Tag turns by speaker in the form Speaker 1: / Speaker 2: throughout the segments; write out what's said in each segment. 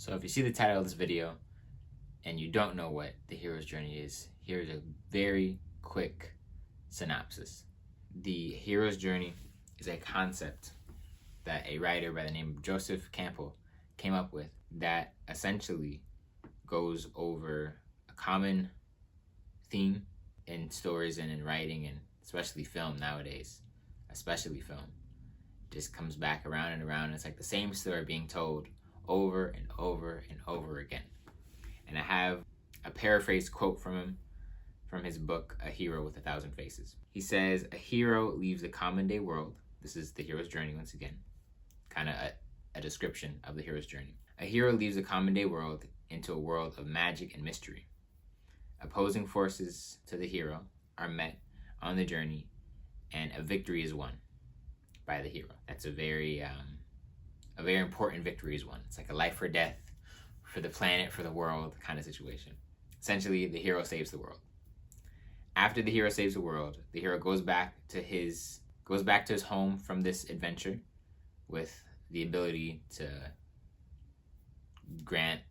Speaker 1: So if you see the title of this video and you don't know what the hero's journey is, here's a very quick synopsis. The hero's journey is a concept that a writer by the name of Joseph Campbell came up with that essentially goes over a common theme in stories and in writing, and especially film nowadays, especially film. It just comes back around and around. And it's like the same story being told over and over and over again. And I have a paraphrased quote from him from his book, A Hero with a Thousand Faces. He says, "A hero leaves the common day world." This is the hero's journey once again, kind of a description of the hero's journey. "A hero leaves the common day world into a world of magic and mystery. Opposing forces to the hero are met on the journey, and a victory is won by the hero." That's a very important victory is won. It's like a life or death for the planet, for the world kind of situation. Essentially, the hero saves the world. After the hero saves the world, the hero goes back to his home from this adventure with the ability to grant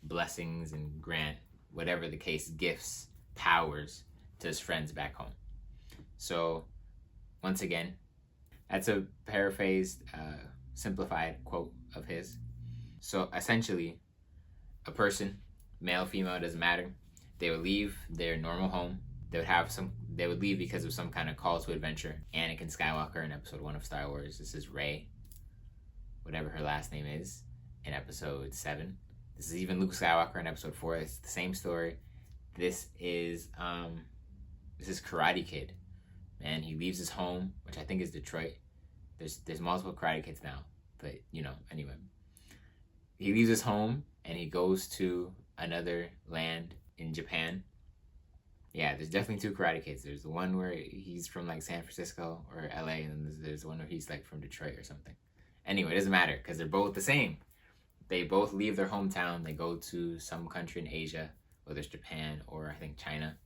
Speaker 1: blessings and grant, whatever the case, gifts, powers to his friends back home. So once again, that's a paraphrased, simplified quote of his. So essentially, a person, male, female, doesn't matter, they would leave their normal home. They would leave because of some kind of call to adventure. Anakin Skywalker in episode 1 of Star Wars. This is Rey, whatever her last name is, in episode 7. This is even Luke Skywalker in episode 4. It's the same story. This is Karate Kid. Man, he leaves his home, which I think is Detroit. There's multiple Karate Kids now, but anyway. He leaves his home and he goes to another land in Japan. Yeah, there's definitely 2 Karate Kids. There's the one where he's from like San Francisco or LA, and then there's the one where he's like from Detroit or something. Anyway, it doesn't matter because they're both the same. They both leave their hometown. They go to some country in Asia, whether it's Japan or I think China,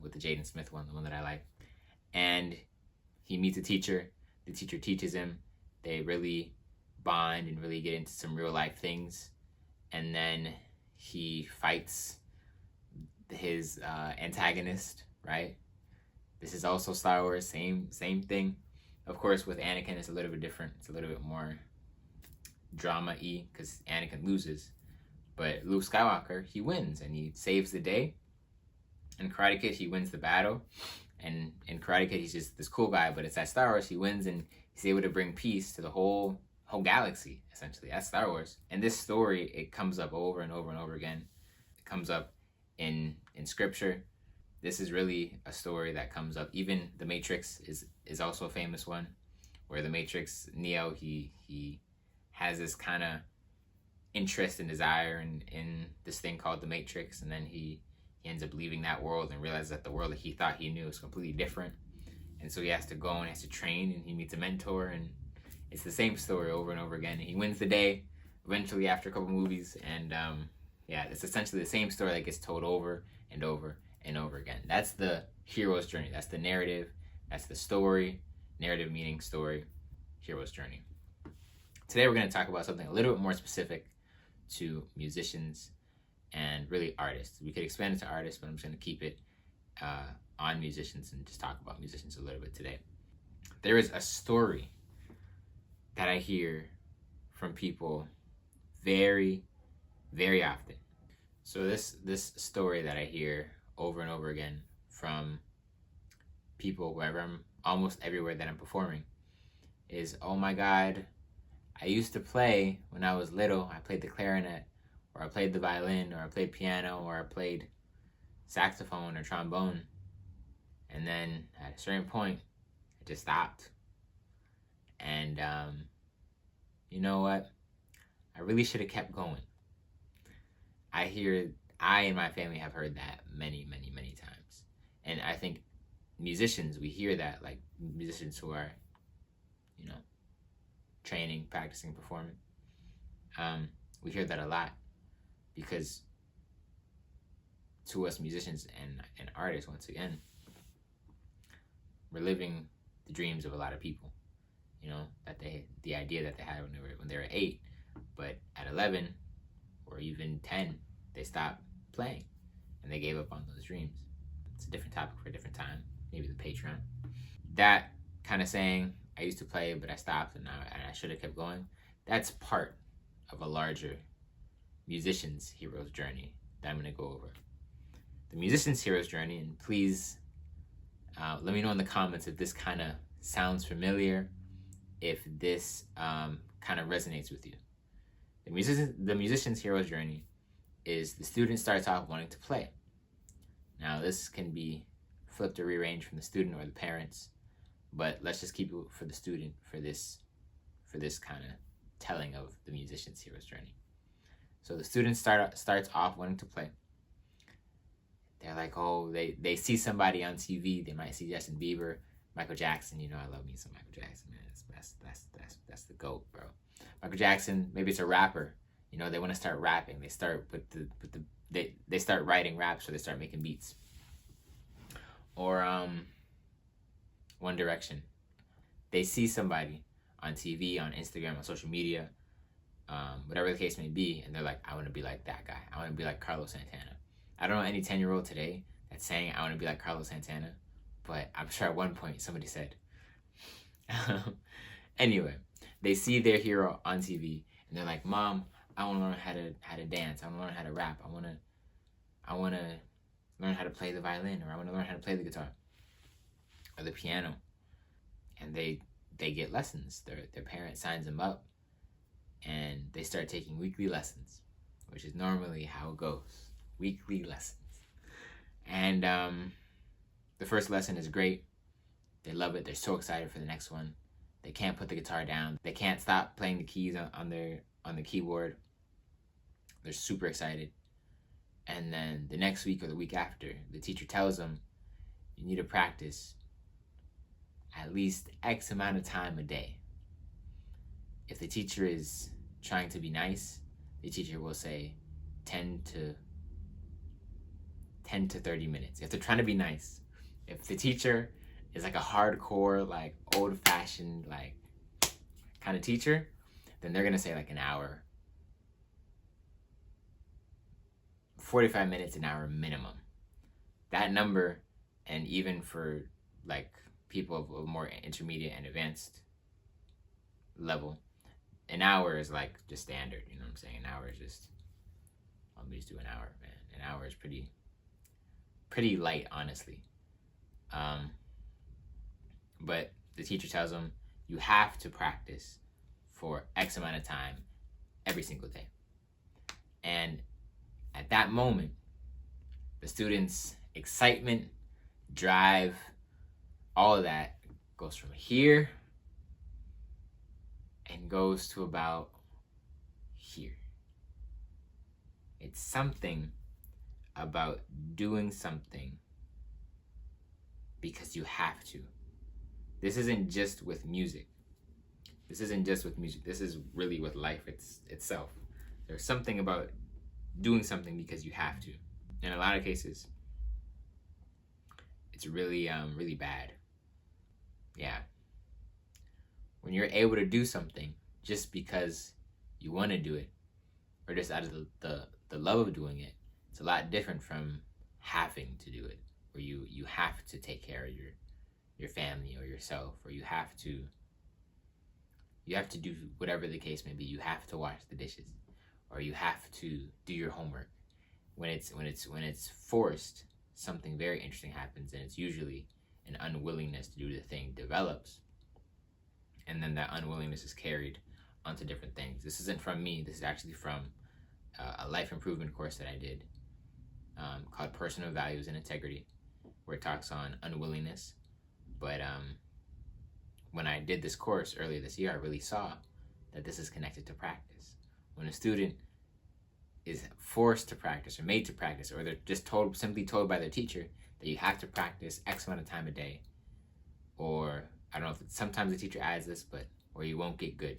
Speaker 1: with the Jaden Smith one, the one that I like. And he meets a teacher. The teacher teaches him. They really bond and really get into some real life things. And then he fights his antagonist, right? This is also Star Wars, same thing. Of course, with Anakin, it's a little bit different. It's a little bit more drama-y because Anakin loses. But Luke Skywalker, he wins and he saves the day. In Karate Kid, he wins the battle. And in Karate Kid, he's just this cool guy, but it's at Star Wars, he wins and he's able to bring peace to the whole galaxy, essentially. That's Star Wars. And this story, it comes up over and over and over again. It comes up in scripture. This is really a story that comes up. Even The Matrix is also a famous one, where the Matrix, Neo, he has this kind of interest and desire in this thing called the Matrix, and then he ends up leaving that world and realizes that the world that he thought he knew is completely different. And so he has to go and has to train, and he meets a mentor, and it's the same story over and over again. He wins the day eventually after a couple movies, and yeah, it's essentially the same story that gets told over and over and over again. That's the hero's journey. That's the narrative. That's the story. Narrative meaning story. Hero's journey. Today we're going to talk about something a little bit more specific to musicians and really artists. We could expand it to artists, but I'm just going to keep it on musicians and just talk about musicians a little bit today. There is a story that I hear from people very, very often. So this story that I hear over and over again from people wherever I'm, almost everywhere that I'm performing, is, "Oh my God, I used to play when I was little. I played the clarinet, or I played the violin, or I played piano, or I played saxophone or trombone. And then at a certain point, it just stopped. And you know what? I really should have kept going." I and my family have heard that many, many, many times. And I think musicians, we hear that, like musicians who are, training, practicing, performing. We hear that a lot because to us musicians and artists, once again, we're living the dreams of a lot of people, that the idea that they had when they were 8, but at 11, or even 10, they stopped playing and they gave up on those dreams. It's a different topic for a different time, maybe the Patreon. That kind of saying, I used to play, but I stopped and I should have kept going, that's part of a larger musician's hero's journey that I'm going to go over. The musician's hero's journey, and please let me know in the comments if this kind of sounds familiar, if this kind of resonates with you. The musician's hero's journey is the student starts off wanting to play. Now this can be flipped or rearranged from the student or the parents, but let's just keep it for the student for this kind of telling of the musician's hero's journey. So the student starts off wanting to play. They're like, oh, they see somebody on TV. They might see Justin Bieber, Michael Jackson. You know, I love me some Michael Jackson, man. That's the GOAT, bro. Michael Jackson, maybe it's a rapper. You know, they want to start rapping. They start they start writing raps, so they start making beats. Or One Direction. They see somebody on TV, on Instagram, on social media, whatever the case may be, and they're like, I want to be like that guy. I want to be like Carlos Santana. I don't know any 10-year-old today that's saying I want to be like Carlos Santana, but I'm sure at one point somebody said. Anyway, they see their hero on TV and they're like, Mom, I want to learn how to dance. I want to learn how to rap. I want to learn how to play the violin, or I want to learn how to play the guitar or the piano. And they get lessons. Their parent signs them up and they start taking weekly lessons, which is normally how it goes. Weekly lessons. And the first lesson is great. They love it. They're so excited for the next one. They can't put the guitar down. They can't stop playing the keys on the keyboard. They're super excited. And then the next week or the week after, the teacher tells them, you need to practice at least X amount of time a day. If the teacher is trying to be nice, the teacher will say 10 to 30 minutes. If they're trying to be nice. If the teacher is like a hardcore, like old-fashioned, like kind of teacher, then they're gonna say like an hour. 45 minutes, an hour minimum. That number, and even for like people of more intermediate and advanced level, an hour is like just standard, you know what I'm saying? An hour is just, let me just do an hour, man. An hour is pretty light, honestly. But the teacher tells them, you have to practice for X amount of time every single day. And at that moment, the students' excitement, drive, all of that goes from here and goes to about here. It's something about doing something because you have to. This isn't just with music. This is really with life itself. There's something about doing something because you have to. In a lot of cases, it's really bad. Yeah. When you're able to do something just because you want to do it, or just out of the love of doing it, it's a lot different from having to do it, where you have to take care of your family or yourself, or you have to do whatever the case may be. You have to wash the dishes, or you have to do your homework. When it's forced, something very interesting happens, and it's usually an unwillingness to do the thing develops, and then that unwillingness is carried onto different things. This isn't from me. This is actually from a life improvement course that I did called Personal Values and Integrity, where it talks on unwillingness. But when I did this course earlier this year, I really saw that this is connected to practice. When a student is forced to practice or made to practice, or they're just simply told by their teacher that you have to practice X amount of time a day, or I don't know if sometimes the teacher adds this, but or you won't get good,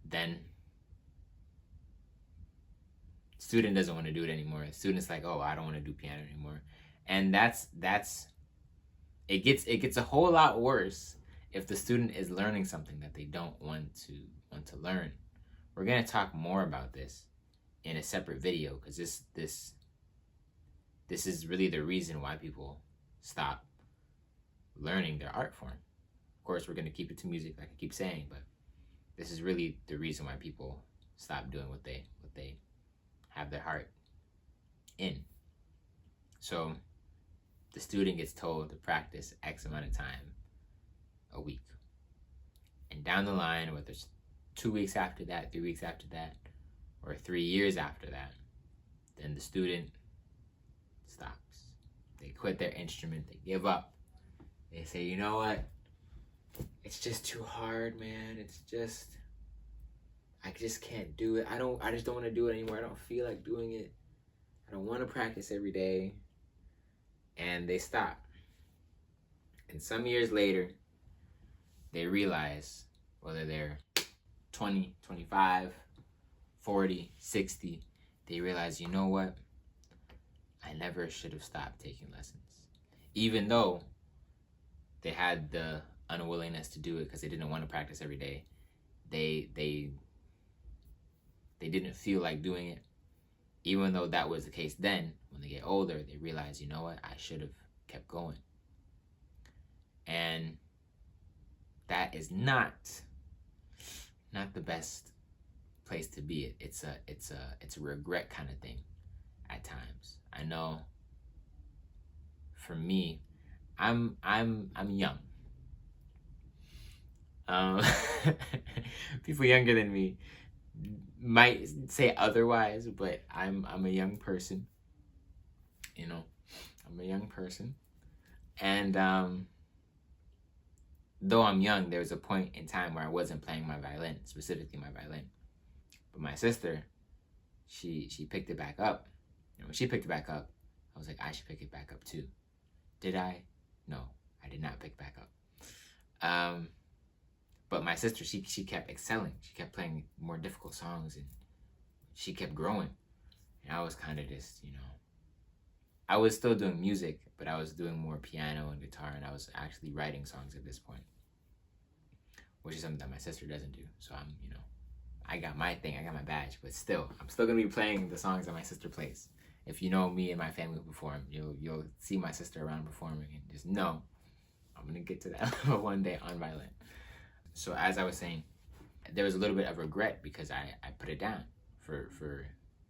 Speaker 1: then student doesn't want to do it anymore. The student's like, oh, I don't want to do piano anymore. And it gets a whole lot worse if the student is learning something that they don't want to learn, we're gonna talk more about this in a separate video, because this is really the reason why people stop learning their art form. Of course, we're gonna keep it to music, like I keep saying, but this is really the reason why people stop doing what they have their heart in. So the student gets told to practice X amount of time a week. And down the line, whether it's 2 weeks after that, 3 weeks after that, or 3 years after that, then the student stops. They quit their instrument, they give up. They say, you know what? It's just too hard, man. I just can't do it. I just don't want to do it anymore. I don't feel like doing it. I don't want to practice every day. And they stop. And some years later, they realize, whether they're 20, 25, 40, 60, they realize, you know what? I never should have stopped taking lessons. Even though they had the unwillingness to do it because they didn't want to practice every day. They didn't feel like doing it. Even though that was the case then, when they get older, they realize, you know what? I should have kept going. And that is not the best place to be. It's a regret kind of thing at times. I know for me, I'm young. People younger than me might say otherwise, but I'm a young person. You know, I'm a young person, and though I'm young, there was a point in time where I wasn't playing my violin, specifically my violin. But my sister, she picked it back up. And when she picked it back up, I was like, I should pick it back up too. Did I? No, I did not pick back up. But my sister, she kept excelling. She kept playing more difficult songs, and she kept growing. And I was kind of just, I was still doing music, but I was doing more piano and guitar, and I was actually writing songs at this point, which is something that my sister doesn't do. So I'm, I got my thing, I got my badge, but still, I'm still gonna be playing the songs that my sister plays. If you know me and my family perform, you'll see my sister around performing, and just know I'm gonna get to that level one day on violin. So as I was saying, there was a little bit of regret because I put it down for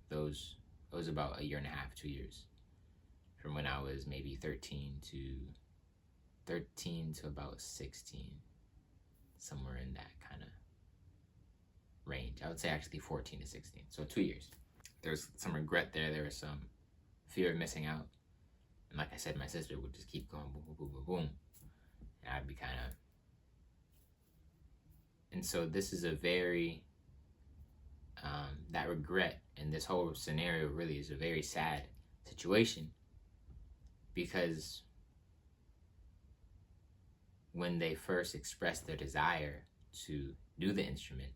Speaker 1: those, it was about 1.5 years, 2 years, from when I was maybe 13 to about 16, somewhere in that kind of range. I would say actually 14 to 16, so 2 years. There's some regret there. There was some fear of missing out. And like I said, my sister would just keep going boom, boom, boom, boom, boom. And I'd be kind of... And so this is a very... that regret and this whole scenario really is a very sad situation, because when they first expressed their desire to do the instrument,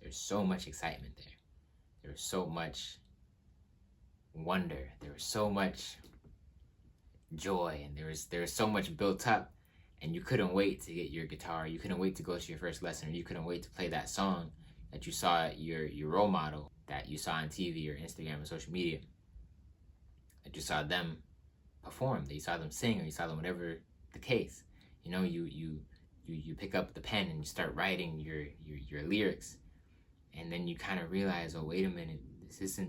Speaker 1: there's so much excitement there. There was so much wonder. There was so much joy, and there was so much built up, and you couldn't wait to get your guitar. You couldn't wait to go to your first lesson, or you couldn't wait to play that song that you saw your role model, that you saw on TV or Instagram or social media, that you saw them perform, that you saw them sing, or you saw them, whatever the case. You pick up the pen and you start writing your lyrics, and then you kind of realize, oh, wait a minute, this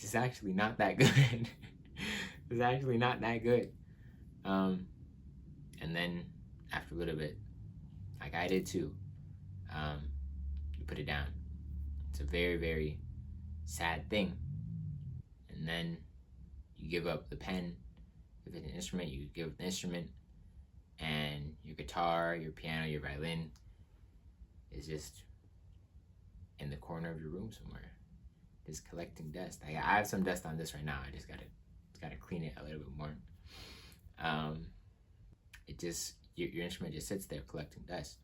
Speaker 1: is actually not that good. It's actually not that good. And then after a little bit, like I did too, you put it down. It's a very, very sad thing. And then you give up the pen. If it's an instrument, you give up the instrument, and your guitar, your piano, your violin is just in the corner of your room somewhere, just collecting dust. I have some dust on this right now. I just gotta clean it a little bit more. It just, your instrument just sits there collecting dust.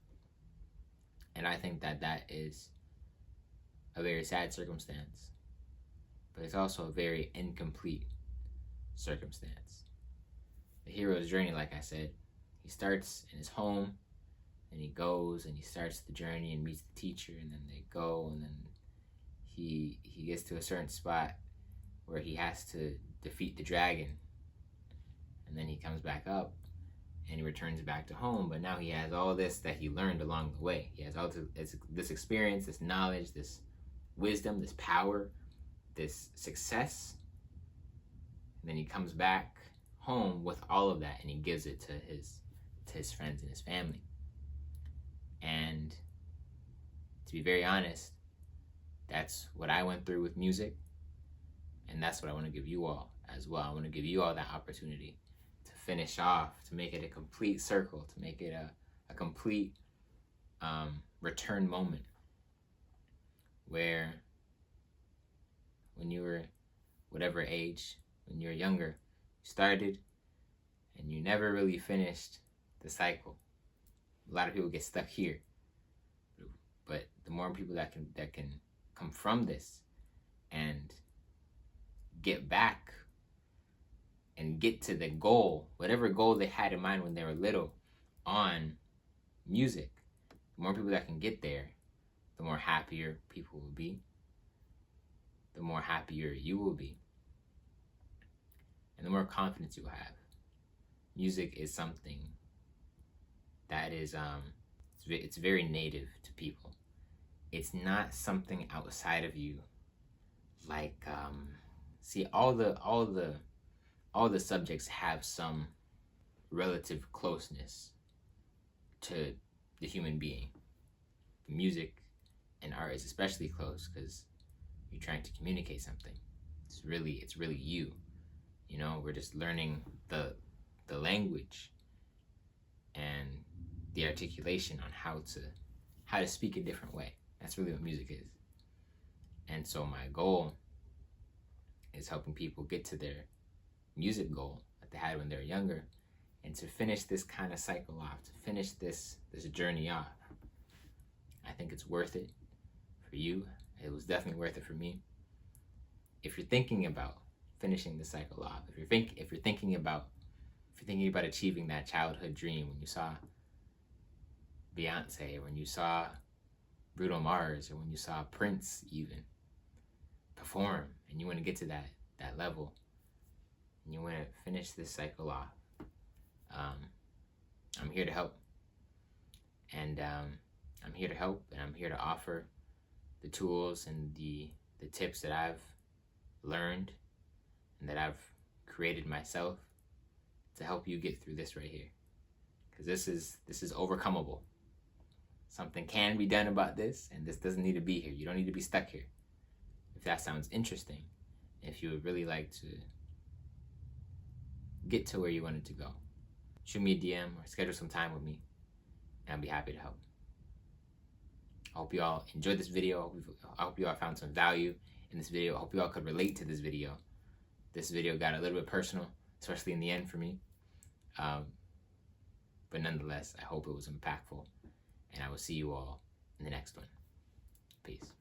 Speaker 1: And I think that is a very sad circumstance, but it's also a very incomplete circumstance. The hero's journey, like I said, he starts in his home, and he goes and he starts the journey and meets the teacher, and then they go, and then he gets to a certain spot where he has to defeat the dragon, and then he comes back up and he returns back to home. But now he has all this that he learned along the way. He has all this experience, this knowledge, this wisdom, this power, this success. And then he comes back home with all of that, and he gives it to his friends and his family. And to be very honest, that's what I went through with music, and that's what I want to give you all as well. I want to give you all that opportunity to finish off, to make it a complete circle, to make it a complete return moment, where when you were whatever age, when you were younger, you started and you never really finished the cycle. A lot of people get stuck here, but the more people that can come from this and get back and get to the goal, whatever goal they had in mind when they were little on music, the more people that can get there, the more happier people will be, the more happier you will be, and the more confidence you will have. Music is something that is it's very native to people. It's not something outside of you. Like see, all the subjects have some relative closeness to the human being. Music and art is especially close because you're trying to communicate something. It's really you. You know, we're just learning the language and the articulation on how to speak a different way. That's really what music is. And so my goal is helping people get to their music goal that they had when they were younger, and to finish this kind of cycle off, to finish this journey off. I think it's worth it for you. It was definitely worth it for me. If you're thinking about finishing the cycle off, if you're thinking about achieving that childhood dream, when you saw Beyonce, or when you saw Bruno Mars, or when you saw Prince even perform, and you want to get to that level, and you want to finish this cycle off, I'm here to help. And I'm here to help, and I'm here to offer the tools and the tips that I've learned and that I've created myself to help you get through this right here. Because this is overcomable. Something can be done about this, and this doesn't need to be here. You don't need to be stuck here. If that sounds interesting, if you would really like to get to where you wanted to go, shoot me a DM or schedule some time with me, and I'll be happy to help. I hope you all enjoyed this video. I hope you all found some value in this video. I hope you all could relate to this video. This video got a little bit personal, especially in the end for me. But nonetheless, I hope it was impactful. And I will see you all in the next one. Peace.